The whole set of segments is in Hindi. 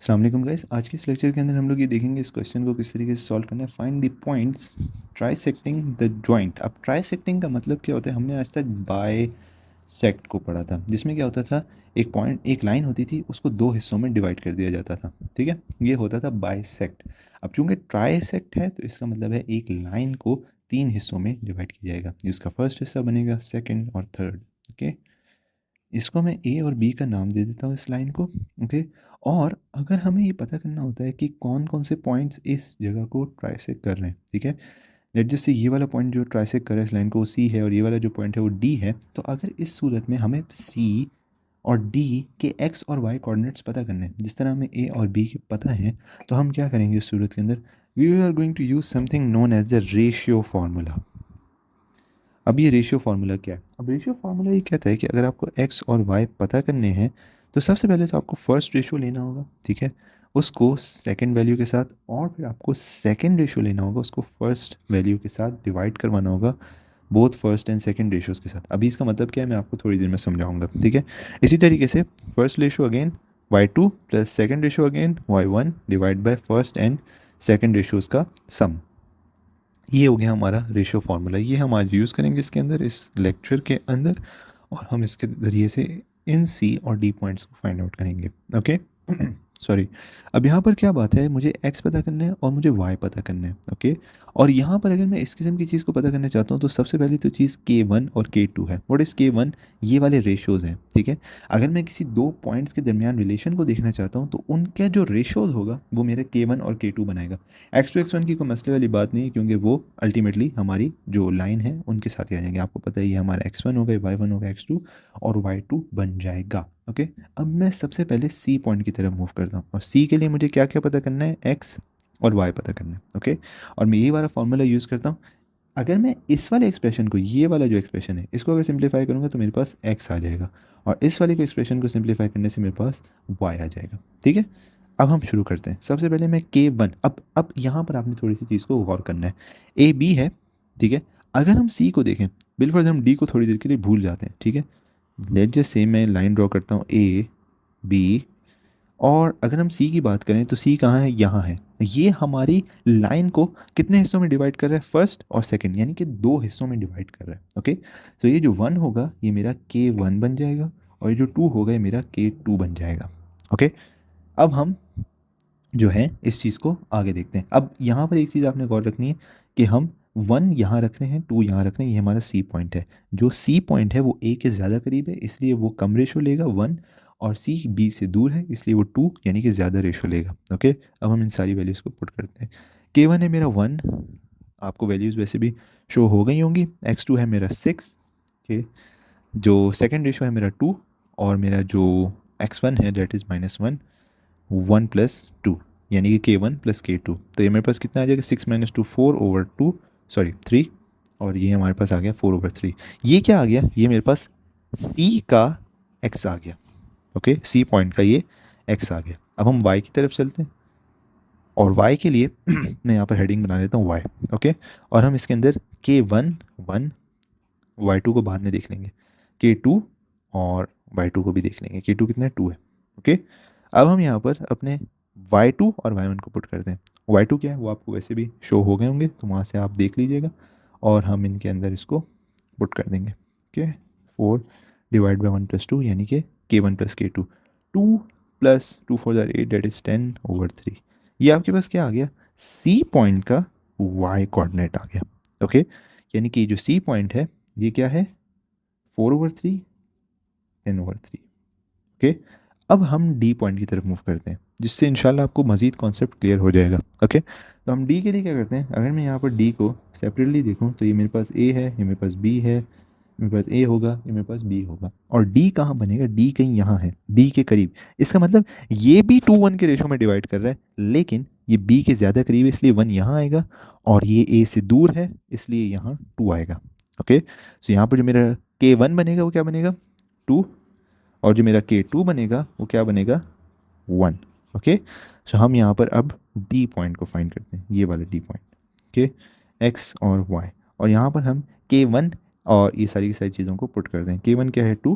अस्सलाम वालेकुम गाइस। आज के इस लेक्चर के अंदर हम लोग ये देखेंगे इस क्वेश्चन को किस तरीके से सॉल्व करना है। Find the points trisecting the joint. अब ट्राइसेक्टिंग का मतलब क्या होता है, हमने आज तक बाय सेक्ट को पढ़ा था, जिसमें क्या होता था, एक पॉइंट, एक लाइन होती थी, उसको दो हिस्सों में डिवाइड कर दिया जाता था। ठीक है, ये होता था बाइसेक्ट। अब चूंकि ट्राइसेक्ट है तो इसका मतलब है एक लाइन को तीन हिस्सों में डिवाइड किया जाएगा, जिसका फर्स्ट हिस्सा बनेगा, सेकेंड और थर्ड। ओके, इसको मैं ए और बी का नाम दे देता हूँ इस लाइन को। ओके, और अगर हमें ये पता करना होता है कि कौन कौन से पॉइंट्स इस जगह को ट्राइसेक्ट कर रहे हैं, ठीक है, लेट जैसे ये वाला पॉइंट जो ट्राइसेक्ट कर रहा है इस लाइन को वो सी है, और ये वाला जो पॉइंट है वो डी है। तो अगर इस सूरत में हमें सी और डी के एक्स और वाई कोऑर्डिनेट्स पता करने हैं, जिस तरह हमें ए और बी के पता है, तो हम क्या करेंगे इस सूरत के अंदर, we are going to use something known as the ratio formula. अब ये रेशियो फार्मूला क्या है? अब रेशियो फार्मूला ये कहता है कि अगर आपको एक्स और वाई पता करने हैं तो सबसे पहले तो आपको फर्स्ट रेशियो लेना होगा, ठीक है, उसको सेकंड वैल्यू के साथ, और फिर आपको सेकंड रेशियो लेना होगा, उसको फर्स्ट वैल्यू के साथ डिवाइड करवाना होगा, both first and second ratios के साथ। अभी इसका मतलब क्या है मैं आपको थोड़ी देर में समझाऊंगा, ठीक है। इसी तरीके से first ratio again y2 plus second ratio again y1 divide by first and second ratios का सम। ये हो गया हमारा रेशियो फार्मूला। ये हम आज यूज़ करेंगे इसके अंदर, इस लेक्चर के अंदर, और हम इसके ज़रिए से इन सी और डी पॉइंट्स को फाइंड आउट करेंगे। ओके सॉरी, अब यहाँ पर क्या बात है, मुझे एक्स पता करना है और मुझे वाई पता करना है। ओके, और यहाँ पर अगर मैं इस किस्म की चीज़ को पता करना चाहता हूँ तो सबसे पहली तो चीज़ K1 और K2 है। What is K1? ये वाले रेशोज़ हैं, ठीक है। अगर मैं किसी दो पॉइंट्स के दरमियान रिलेशन को देखना चाहता हूँ तो उनका जो रेशोज़ होगा वो मेरे K1 और K2 बनाएगा। X2 X1 की कोई मसले वाली बात नहीं है, क्योंकि वो अल्टीमेटली हमारी जो लाइन है उनके साथ ही आ जाएंगे। आपको पता है ये हमारा X1 होगा, Y1 होगा, X2 और Y2 बन जाएगा। ओके, अब मैं सबसे पहले C पॉइंट की तरफ मूव करता हूँ, और C के लिए मुझे क्या क्या पता करना है, X और Y पता करना है। ओके, और मैं ये वाला फॉर्मूला यूज़ करता हूँ। अगर मैं इस वाले एक्सप्रेशन को, ये वाला जो एक्सप्रेशन है, इसको अगर सिंप्लीफाई करूँगा तो मेरे पास x आ जाएगा, और इस वाले को एक्सप्रेशन को सिंप्लीफाई करने से मेरे पास y आ जाएगा। ठीक है, अब हम शुरू करते हैं। सबसे पहले मैं K1, अब यहाँ पर आपने थोड़ी सी चीज़ को गौर करना है। ए बी है, ठीक है। अगर हम सी को देखें, बिलफर्ज हम डी को थोड़ी देर के लिए भूल जाते हैं, ठीक है। लेट जस्ट से मैं लाइन ड्रॉ करता हूँ ए बी, और अगर हम सी की बात करें तो सी कहाँ है, यहाँ है। ये हमारी लाइन को कितने हिस्सों में डिवाइड कर रहा है, फर्स्ट और सेकंड, यानी कि दो हिस्सों में डिवाइड कर रहा है। ओके, तो ये जो वन होगा ये मेरा K1 बन जाएगा, और ये जो टू होगा ये मेरा K2 बन जाएगा। ओके, अब हम जो है इस चीज़ को आगे देखते हैं। अब यहाँ पर एक चीज़ आपने गौर रखनी है कि हम वन यहाँ रख रहे हैं, टू यहाँ रख रहे हैं, ये हमारा सी पॉइंट है। जो सी पॉइंट है वो ए के ज़्यादा करीब है, इसलिए वो कम रेशो लेगा वन, और सी बी से दूर है इसलिए वो टू यानी कि ज़्यादा रेशो लेगा। ओके, अब हम इन सारी वैल्यूज़ को पुट करते हैं। K1 है मेरा वन, आपको वैल्यूज़ वैसे भी शो हो गई होंगी। X2 है मेरा सिक्स, ओके, जो सेकेंड रेशो है मेरा टू, और मेरा जो X1 है डेट इज़ -1, 1 + 2 यानी कि K1 + K2। तो ये मेरे पास कितना आ जाएगा, 6 - 2 4/2, सॉरी 3, और ये हमारे पास आ गया 4/3। ये क्या आ गया, ये मेरे पास C का X आ गया। ओके, C पॉइंट का ये X आ गया। अब हम Y की तरफ चलते हैं, और Y के लिए मैं यहाँ पर हेडिंग बना लेता हूँ Y। ओके, और हम इसके अंदर K1 1, Y2 को बाद में देख लेंगे, K2 और Y2 को भी देख लेंगे। K2 कितना है, 2 है। ओके, अब हम यहाँ पर अपने Y2 और Y1 को पुट करते हैं। Y2 क्या है वो आपको वैसे भी शो हो गए होंगे, तो वहाँ से आप देख लीजिएगा, और हम इनके अंदर इसको पुट कर देंगे। ओके, 4 डिवाइड बाई 1 + 2 यानी कि K1 + K2, 2 + 2 4 8 डेट इज़ 10/3। ये आपके पास क्या आ गया, C पॉइंट का Y कोऑर्डिनेट आ गया। ओके, यानी कि जो C पॉइंट है ये क्या है, 4/3, 10/3। ओके, अब हम डी पॉइंट की तरफ मूव करते हैं, जिससे इंशाल्लाह आपको मज़ीद कॉन्सेप्ट क्लियर हो जाएगा। ओके, तो हम डी के लिए क्या करते हैं, अगर मैं यहाँ पर डी को सेपरेटली देखूँ तो ये मेरे पास ए है, ये मेरे पास बी है, मेरे पास ए होगा, ये मेरे पास बी होगा, और डी कहाँ बनेगा, डी कहीं यहाँ है, बी के करीब। इसका मतलब ये भी 2:1 के रेशो में डिवाइड कर रहा है, लेकिन ये बी के ज़्यादा करीब है इसलिए 1 यहाँ आएगा, और ये ए से दूर है इसलिए यहाँ 2 आएगा। ओके, सो यहाँ पर जो मेरा K1 बनेगा वो क्या बनेगा, 2, और जो मेरा K2 बनेगा वो क्या बनेगा, 1। ओके, सो हम यहाँ पर अब डी पॉइंट को फाइंड करते हैं, ये वाला डी पॉइंट। ओके, एक्स और वाई, और यहाँ पर हम K1 और ये सारी की सारी चीज़ों को पुट करते हैं। K1 क्या है, 2,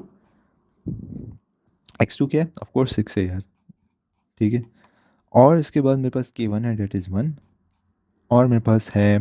X2 क्या है, ऑफकोर्स 6 है यार, ठीक है, और इसके बाद मेरे पास k1 है डेट इज़ 1, और मेरे पास है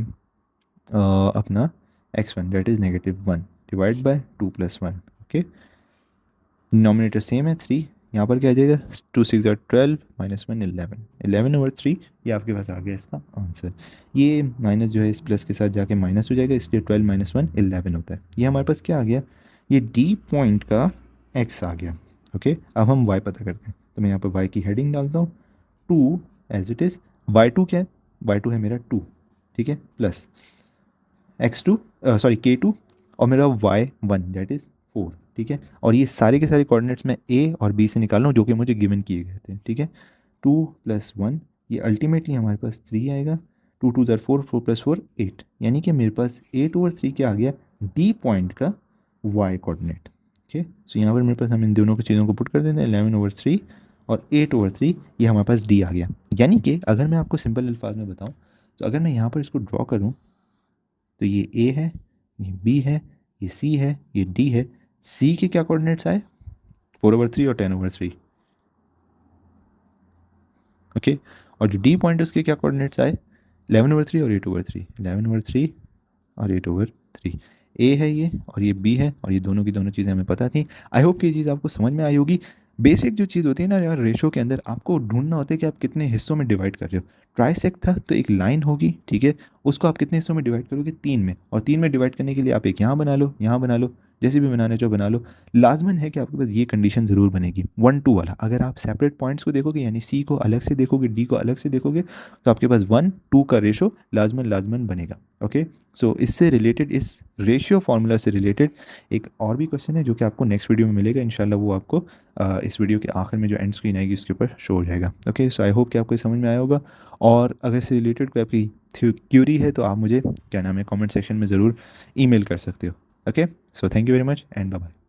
अपना x1 that is -1 divide by 2+1। Okay, denominator same है 3, यहाँ पर क्या आ जाएगा 2 6 12 -1 11, 11/3, ये आपके पास आ गया इसका आंसर। ये माइनस जो है इस प्लस के साथ जाके माइनस हो जाएगा, इसलिए 12 - 1 11 होता है। ये हमारे पास क्या आ गया, ये डी पॉइंट का एक्स आ गया। ओके, अब हम वाई पता करते हैं, तो मैं यहाँ पर वाई की हेडिंग डालता हूँ 2 एज इट इज़। y2 क्या है, y2 है मेरा 2, ठीक है, प्लस x2 सॉरी k2, और मेरा y1 डेट इज़ 4, ठीक है। और ये सारे के सारे कोऑर्डिनेट्स मैं a और b से निकाल रहा हूँ जो कि मुझे गिवन किए गए थे, ठीक है। 2 + 1, ये अल्टीमेटली हमारे पास 3 आएगा, 2 2 4 4 + 4 8, यानी कि मेरे पास 8/3 क्या आ गया, डी पॉइंट का y कोऑर्डिनेट। ओके, सो यहाँ पर मेरे पास हम इन दोनों की चीज़ों को पुट कर देते हैं, 11/3 और 8/3, ये हमारे पास d आ गया। यानी कि अगर मैं आपको सिंपल अल्फाज में बताऊँ, तो अगर मैं यहाँ पर इसको ड्रॉ करूँ, तो ये a है, ये b है, ये c है, ये d है। c के क्या कोऑर्डिनेट्स आए, 4/3 और 10/3। ओके, और जो d पॉइंट है उसके क्या कोऑर्डिनेट्स आए, 11/3 और 8/3, 11/3 और 8/3। ए है ये, और ये बी है, और ये दोनों की दोनों चीज़ें हमें पता थी। आई होप कि ये चीज़ आपको समझ में आई होगी। बेसिक जो चीज़ होती है ना यार, रेशो के अंदर आपको ढूंढना होता है कि आप कितने हिस्सों में डिवाइड कर रहे हो। ट्राइसेक्ट था तो एक लाइन होगी, ठीक है, उसको आप कितने हिस्सों में डिवाइड करोगे, 3 में, और 3 में डिवाइड करने के लिए आप एक यहाँ बना लो, यहाँ बना लो, जैसे भी बनाना चाहो बना लो। लाजमन है कि आपके पास ये कंडीशन ज़रूर बनेगी 1 2 वाला। अगर आप सेपरेट पॉइंट्स को देखोगे, यानी सी को अलग से देखोगे, डी को अलग से देखोगे, तो आपके पास 1 2 का रेशो लाजमन लाजमन बनेगा। ओके, सो इससे रिलेटेड, इस रेशियो फार्मूला से रिलेटेड एक और भी क्वेश्चन है जो कि आपको नेक्स्ट वीडियो में मिलेगा इंशाल्लाह। वो आपको इस वीडियो के आखिर में जो एंड स्क्रीन आएगी उसके ऊपर शो हो जाएगा। ओके, सो आई होप कि आपको समझ में आया होगा। और अगर इससे रिलेटेड कोई आपकी क्यूरी है तो आप मुझे क्या नाम है कमेंट सेक्शन में ज़रूर ईमेल कर सकते हो। Okay, so thank you very much and bye bye.